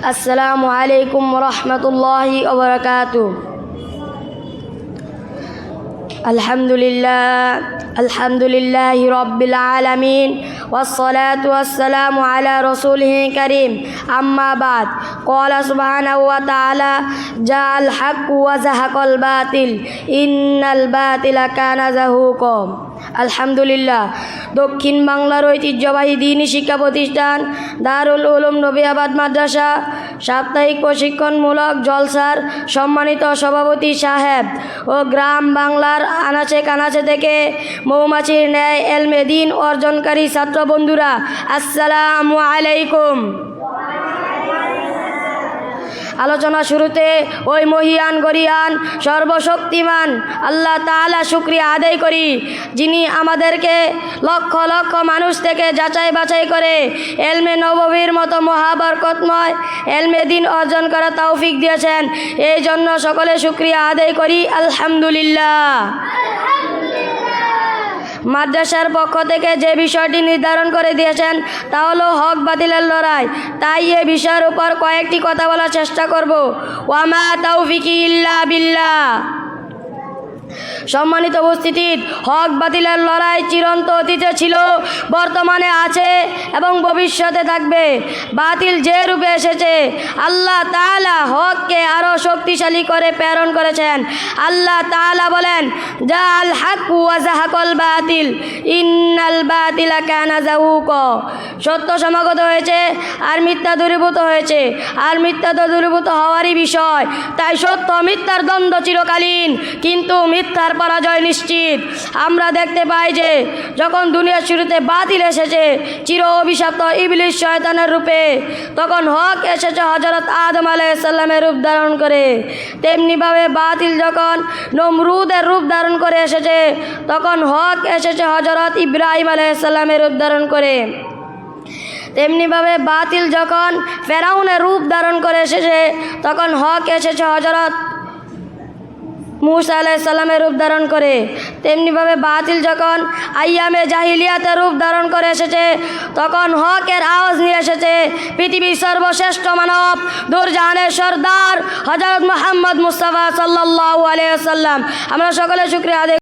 আসসালামু আলাইকুম ওয়া রাহমাতুল্লাহি ওয়া বারাকাতুহু। আলহামদুলিল্লাহি রাব্বিল আলামিন ওয়াসসালাতু ওয়াসসালামু আলা রাসূলিহি কারীম, আম্মা বাদ। ক্বালা সুবহানাহু ওয়া তাআলা জাআল হাক্কু ওয়া যাহাকাল বাতিল ইন্নাল বাতিলা কানা যাহুকা। আলহামদুলিল্লাহ, দক্ষিণ বাংলার ঐতিহ্যবাহী দ্বীনি শিক্ষা প্রতিষ্ঠান দারুল উলুম নবিয়াবাদ মাদ্রাসা সাপ্তাহিক প্রশিক্ষণমূলক জলসার সম্মানিত সভাপতি সাহেব ও গ্রাম বাংলার আনাচে কানাচে থেকে মৌমাছির ন্যায় এলমে দ্বীন অর্জনকারী ছাত্র বন্ধুরা, আসসালামু আলাইকুম। আলোচনা শুরুতে ওই মহিয়ান গরিয়ান সর্বশক্তিমান আল্লাহ তাআলা শুকরিয়া আদায় করি, যিনি আমাদেরকে লক্ষ লক্ষ মানুষ থেকে যাচাই বাছাই করে এলমে নববীর মতো মহাবরকতময় এলমে দ্বীন অর্জন করা তৌফিক দিয়েছেন। এই জন্য সকলে শুকরিয়া আদায় করি, আলহামদুলিল্লাহ। মাদ্রাসার পক্ষ থেকে যে বিষয়টি নির্ধারণ করে দিয়েছেন তা হলো হক বাতিলের লড়াই। তাই এ বিষয়ের উপর কয়েকটি কথা বলার চেষ্টা করব। ওয়ামা তাওফিকি ইল্লা বিল্লাহ। সম্মানিত উপস্থিতি, হক বাতিলের লড়াই চিরন্ত অতীতে ছিল, বর্তমানে আছে এবং ভবিষ্যতে থাকবে। বাতিল যে রূপে এসেছে, আল্লাহ তাআলা হককে আরও শক্তিশালী করে প্রেরণ করেছেন। আল্লাহ তাআলা বলেন, জাআল হাক্কু ওয়া যাহাকাল বাতিল ইন্নাল বাতিলা কানা যাহুকা। সত্য সমাগত হয়েছে আর মিথ্যা দূরীভূত হয়েছে, আর মিথ্যা তো দূরীভূত হওয়ারই বিষয়। তাই সত্য মিথ্যার দ্বন্দ্ব চিরকালীন, কিন্তু মিথ্যার পরাজয় নিশ্চিত। আমরা দেখতে পাই যে যখন দুনিয়ার শুরুতে বাতিল এসেছে চির অভিশপ্ত ইবলিস শয়তানের রূপে, তখন হক এসেছে হযরত আদম আলাইহিস সালামের রূপ ধারণ করে। তেমনিভাবে বাতিল যখন নমরুদের রূপ ধারণ করে এসেছে, তখন হক এসেছে হযরত ইব্রাহিম আলাইহিস সালামের রূপ ধারণ করে। তেমনিভাবে বাতিল যখন ফেরাউনের রূপ ধারণ করে এসেছে, তখন হক এসেছে হযরত মূসা আলাইহিস সালামের রূপ ধারণ করে। তেমনিভাবে বাতিল যখন আইয়ামে জাহিলিয়াতের রূপ ধারণ করে এসেছে, তখন হকের আওয়াজ নিয়ে এসেছে পৃথিবীর সর্বশ্রেষ্ঠ মানব, দূরজাহানের সর্দার হযরত মুহাম্মদ মুস্তাফা সাল্লাল্লাহু আলাইহি ওয়াসাল্লাম। আমরা সকলে শুকরিয়া আদায়